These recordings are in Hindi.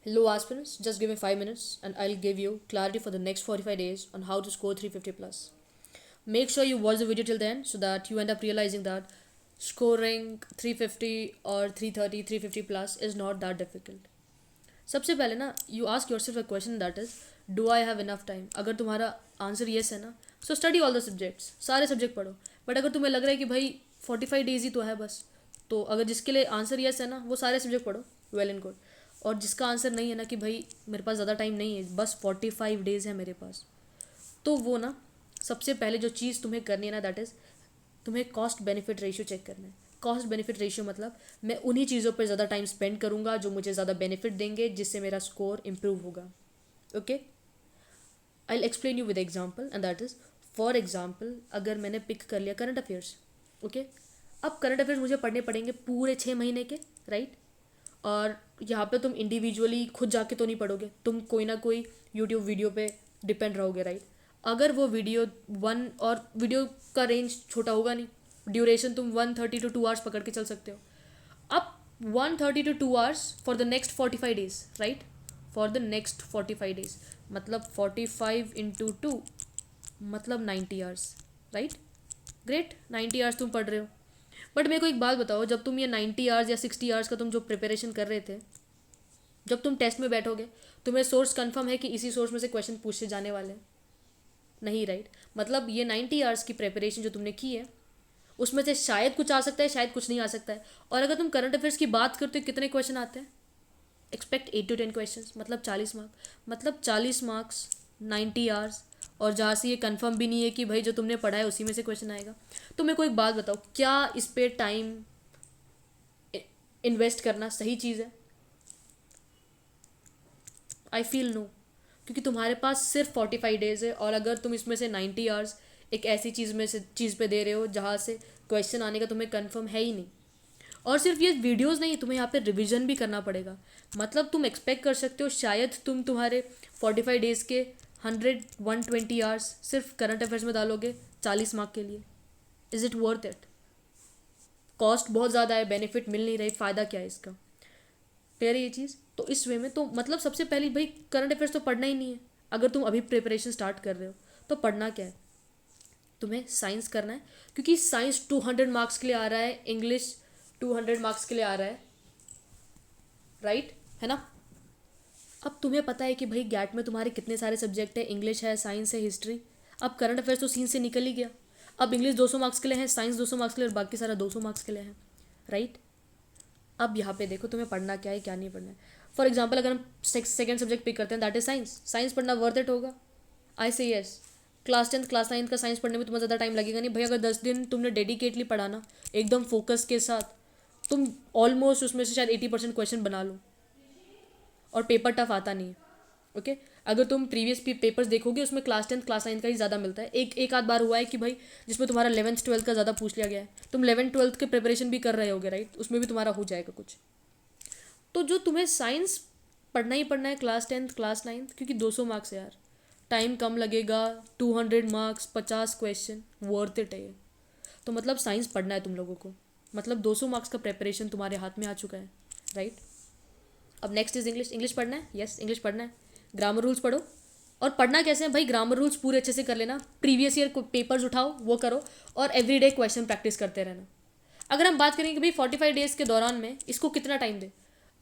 Hello aspirants, just give me 5 minutes and I'll give you clarity for the next 45 days on how to score 350 plus. Make sure you watch the video till the end so that you end up realizing that scoring 350 or 330, 350 plus is not that difficult. सबसे पहले ना you ask yourself a question that is do I have enough time. अगर तुम्हारा आंसर yes है ना so study all the subjects, सारे सब्जेक्ट पढ़ो. बट अगर तुम्हें लग रहा है कि भाई 45 डेज ही तो है बस, तो अगर जिसके लिए आंसर yes है ना वो सारे सब्जेक्ट पढ़ो, वेल एंड गुड. और जिसका आंसर नहीं है ना कि भाई मेरे पास ज़्यादा टाइम नहीं है, बस 45 डेज़ है मेरे पास, तो वो ना सबसे पहले जो चीज़ तुम्हें करनी है ना दैट इज़ तुम्हें कॉस्ट बेनिफिट रेशियो चेक करना है. कॉस्ट बेनिफिट रेशियो मतलब मैं उन्हीं चीज़ों पर ज़्यादा टाइम स्पेंड करूँगा जो मुझे ज़्यादा बेनिफिट देंगे, जिससे मेरा स्कोर इम्प्रूव होगा. Okay, I explain you with example and that is for example अगर मैंने पिक कर लिया करंट अफेयर्स. ओके, अब करंट अफेयर्स मुझे पढ़ने पड़ेंगे पूरे 6 महीने के, राइट. और यहाँ पे तुम इंडिविजुअली खुद जाके तो नहीं पढ़ोगे, तुम कोई ना कोई यूट्यूब वीडियो पे डिपेंड रहोगे, राइट. अगर वो वीडियो वन और वीडियो का रेंज छोटा होगा नहीं, ड्यूरेशन तुम 130 to 2 आवर्स पकड़ के चल सकते हो. अब 130 to 2 hours for the next 45 days, right. For the next 45 days मतलब 45 इंटू 2 मतलब 90 आवर्स, राइट. ग्रेट, 90 आवर्स तुम पढ़ रहे हो. बट मेरे को एक बात बताओ, जब तुम ये 90 आवर्स या 60 आवर्स का तुम जो प्रिपरेशन कर रहे थे, जब तुम टेस्ट में बैठोगे तुम्हें सोर्स कंफर्म है कि इसी सोर्स में से क्वेश्चन पूछे जाने वाले हैं? नहीं, राइट. मतलब ये 90 आवर्स की प्रिपरेशन जो तुमने की है उसमें से शायद कुछ आ सकता है, शायद कुछ नहीं आ सकता है. और अगर तुम करंट अफेयर्स की बात करते हो कितने क्वेश्चन आते हैं? एक्सपेक्ट 8 to 10 क्वेश्चन, मतलब 40 मार्क. मतलब 40 मार्क्स 90 आवर्स, और जहाँ से ये कंफर्म भी नहीं है कि भाई जो तुमने पढ़ा है उसी में से क्वेश्चन आएगा. तो मेरे को एक बात बताओ, क्या इस पे टाइम इन्वेस्ट करना सही चीज़ है? आई फील नो, क्योंकि तुम्हारे पास सिर्फ 45 डेज है, और अगर तुम इसमें से 90 आवर्स एक ऐसी चीज़ पे दे रहे हो जहाँ से क्वेश्चन आने का तुम्हें कंफर्म है ही नहीं. और सिर्फ ये वीडियोस नहीं, तुम्हें यहाँ पे रिवीजन भी करना पड़ेगा. मतलब तुम एक्सपेक्ट कर सकते हो शायद तुम्हारे 45 डेज़ के 120 आवर्स सिर्फ करंट अफेयर्स में डालोगे 40 मार्क के लिए. Is it worth it? Cost बहुत ज़्यादा है, बेनिफिट मिल नहीं रही, फ़ायदा क्या है इसका? क्लियर है ये चीज़? तो इस वे में तो मतलब सबसे पहले भाई करंट अफेयर्स तो पढ़ना ही नहीं है. अगर तुम अभी प्रिपरेशन स्टार्ट कर रहे हो तो पढ़ना क्या है? तुम्हें साइंस करना है, क्योंकि साइंस 200 मार्क्स के लिए आ रहा है, इंग्लिश 200 मार्क्स के लिए आ रहा है, राइट है ना. अब तुम्हें पता है कि भाई गैट में तुम्हारे कितने सारे सब्जेक्ट है, इंग्लिश है, साइंस है, हिस्ट्री. अब करंट अफेयर्स तो सीन से निकल ही गया. अब इंग्लिश 200 मार्क्स के लिए है, साइंस 200 मार्क्स के लिए, और बाकी सारा 200 मार्क्स के लिए है, राइट. अब यहाँ पे देखो तुम्हें पढ़ना क्या है क्या नहीं पढ़ना है. फॉर एग्जाम्पल अगर हम सेकेंड सब्जेक्ट पिक करते हैं दैट इज साइंस. साइंस पढ़ना वर्थ इट होगा? आई से yes. Class 10th class 9th का साइंस पढ़ने में तुम्हें ज़्यादा टाइम लगेगा नहीं भाई. अगर 10 दिन तुमने डेडिकेटली पढ़ाना एकदम फोकस के साथ, तुम ऑलमोस्ट उसमें से शायद 80% क्वेश्चन बना लो, और पेपर टफ आता नहीं है. ओके, अगर तुम प्रीवियस पेपर्स देखोगे उसमें क्लास 10th क्लास 9th का ही ज़्यादा मिलता है. एक आध बार हुआ है कि भाई जिसमें तुम्हारा 11th 12th का ज़्यादा पूछ लिया गया है. तुम 11th 12th के प्रिपरेशन भी कर रहे होगे, राइट, उसमें भी तुम्हारा हो जाएगा कुछ. तो जो तुम्हें साइंस पढ़ना ही पढ़ना है क्लास 10th क्लास 9th, क्योंकि 200 मार्क्स है यार, टाइम कम लगेगा, 200 मार्क्स 50 क्वेश्चन, वर्थ इट है ये. तो मतलब साइंस पढ़ना है तुम लोगों को, मतलब 200 मार्क्स का प्रिपरेशन तुम्हारे हाथ में आ चुका है, राइट. अब नेक्स्ट इज इंग्लिश. इंग्लिश पढ़ना है, यस इंग्लिश पढ़ना है. ग्रामर रूल्स पढ़ो. और पढ़ना कैसे है भाई? ग्रामर रूल्स पूरे अच्छे से कर लेना, प्रीवियस ईयर पेपर्स उठाओ वो करो, और एवरीडे क्वेश्चन प्रैक्टिस करते रहना. अगर हम बात करेंगे कि भाई 45 डेज के दौरान में इसको कितना टाइम दे,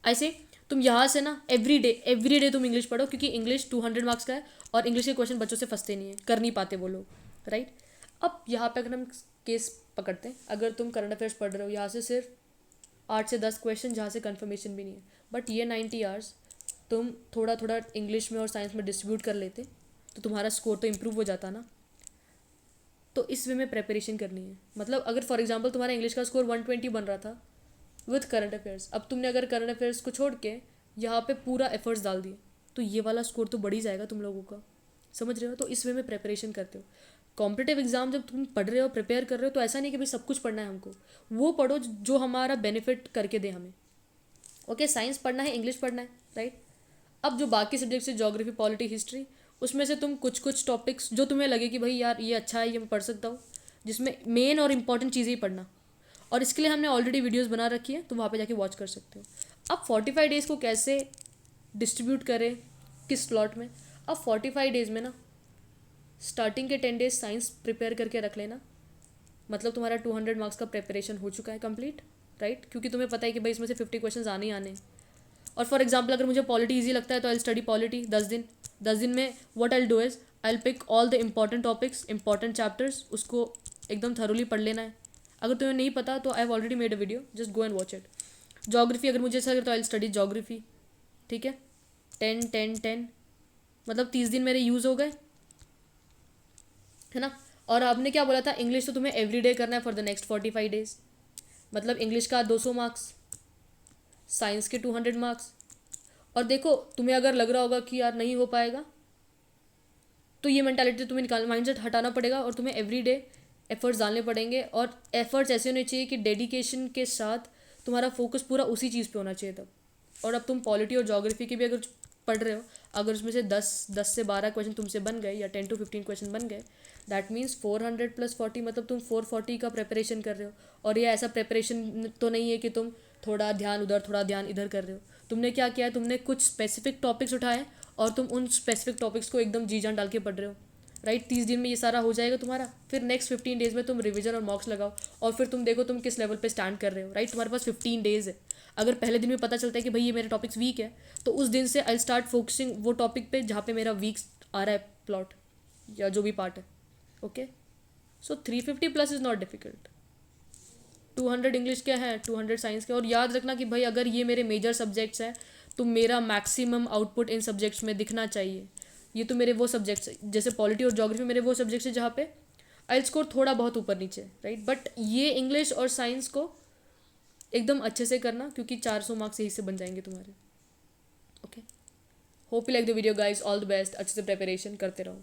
ऐसे तुम यहाँ से ना एवरी डे तुम इंग्लिश पढ़ो, क्योंकि इंग्लिश 200 मार्क्स का है, और इंग्लिश के क्वेश्चन बच्चों से फंसते नहीं है, कर नहीं पाते वो लोग, राइट. अब यहाँ पे अगर हम केस पकड़ते हैं, अगर तुम करंट अफेयर्स पढ़ रहे हो, यहाँ से सिर्फ 8 से 10 क्वेश्चन जहाँ से कन्फर्मेशन भी नहीं है, बट ये 90 आवर्स तुम थोड़ा थोड़ा इंग्लिश में और साइंस में डिस्ट्रीब्यूट कर लेते तो तुम्हारा स्कोर तो इम्प्रूव हो जाता ना. तो इस वे में प्रिपरेशन करनी है. मतलब अगर फॉर एग्जांपल तुम्हारा इंग्लिश का स्कोर 120 बन रहा था विथ करंट अफेयर्स, अब तुमने अगर करंट अफेयर्स को छोड़ के यहाँ पे पूरा एफर्ट्स डाल दिए तो ये वाला स्कोर तो बढ़ ही जाएगा तुम लोगों का. समझ रहे हो? तो इस वे में प्रिपरेशन करते हो. कॉम्पिटिटिव एग्जाम जब तुम पढ़ रहे हो, प्रिपेयर कर रहे हो, तो ऐसा नहीं कि भाई सब कुछ पढ़ना है हमको, वो पढ़ो जो हमारा बेनिफिट करके दे हमें. ओके, साइंस पढ़ना है, इंग्लिश पढ़ना है, राइट. अब जो बाकी सब्जेक्ट्स है, ज्योग्राफी, पॉलिटी, हिस्ट्री, उसमें से तुम कुछ टॉपिक्स जो तुम्हें लगे कि भाई यार ये अच्छा है, ये मैं पढ़ सकता हूँ, जिसमें मेन और इंपॉर्टेंट चीज़ें ही पढ़ना. और इसके लिए हमने ऑलरेडी वीडियोस बना रखी है, तो वहाँ पे जाके वॉच कर सकते हो. अब 45 डेज़ को कैसे डिस्ट्रीब्यूट करें किस स्लॉट में। अब 45 डेज़ में ना स्टार्टिंग के 10 डेज साइंस प्रिपेयर करके रख लेना, मतलब तुम्हारा 200 मार्क्स का प्रिपरेशन हो चुका है कंप्लीट, राइट। क्योंकि तुम्हें पता है कि भाई इसमें से 50 क्वेश्चन आने ही आने हैं। और फॉर एग्जाम्पल अगर मुझे पॉलिटी ईजी लगता है तो आई स्टडी पॉलिटी 10 दिन में what I do is I pick all the important topics, important chapters, उसको एकदम थरोली पढ़ लेना है। अगर तुम्हें नहीं पता तो I have already made a video, just go and watch it. Geography अगर मुझे ऐसा लगे तो आई स्टडी जोग्राफी, ठीक है। 10 मतलब 30 दिन मेरे यूज़ हो गए, है ना। और आपने क्या बोला था, इंग्लिश तो तुम्हें एवरी करना है फॉर द नेक्स्ट 45 डेज, मतलब इंग्लिश का 200 मार्क्स, साइंस के 200 मार्क्स। और देखो तुम्हें अगर लग रहा होगा कि यार नहीं हो पाएगा, तो ये मेंटालिटी तुम्हें निकाल, माइंडसेट हटाना पड़ेगा और तुम्हें एवरीडे एफर्ट्स डालने पड़ेंगे। और एफर्ट्स ऐसे होने चाहिए कि डेडिकेशन के साथ तुम्हारा फोकस पूरा उसी चीज़ पे होना चाहिए तब। और अब तुम पॉलिटी और ज्योग्राफी की भी अगर पढ़ रहे हो, अगर उसमें से 10 से 12 क्वेश्चन तुमसे बन गए या 10 to 15 क्वेश्चन बन गए, दैट मीन्स 400 + 40 मतलब तुम 440 का प्रिपरेशन कर रहे हो। और ये ऐसा प्रिपरेशन तो नहीं है कि तुम थोड़ा ध्यान उधर थोड़ा ध्यान इधर कर रहे हो। तुमने क्या किया है, तुमने कुछ स्पेसिफिक टॉपिक्स उठाए और तुम उन स्पेसिफिक टॉपिक्स को एकदम जी जान डाल के पढ़ रहे हो, राइट। 30 दिन में ये सारा हो जाएगा तुम्हारा, फिर नेक्स्ट 15 डेज में तुम रिवीजन और मॉक्स लगाओ और फिर तुम देखो तुम किस लेवल पे स्टैंड कर रहे हो, राइट। तुम्हारे पास 15 डेज है। अगर पहले दिन में पता चलता है कि भाई ये मेरे टॉपिक्स वीक है, तो उस दिन से आई स्टार्ट फोकसिंग वो टॉपिक पे जहाँ पे मेरा वीक आ रहा है प्लॉट या जो भी पार्ट है, okay. So 350+ is not difficult. 200 English के हैं, 200 साइंस के। और याद रखना कि भाई अगर ये मेरे मेजर सब्जेक्ट्स हैं तो मेरा मैक्सिमम आउटपुट इन सब्जेक्ट्स में दिखना चाहिए। ये तो मेरे वो सब्जेक्ट्स, जैसे पॉलिटी और ज्योग्राफी मेरे वो सब्जेक्ट्स हैं जहाँ पे आई स्कोर थोड़ा बहुत ऊपर नीचे, राइट। बट ये इंग्लिश और साइंस को एकदम अच्छे से करना, क्योंकि 400 मार्क्स यही से बन जाएंगे तुम्हारे, okay. Hope you like the video guys, all the best, अच्छे से प्रिपरेशन करते रहो।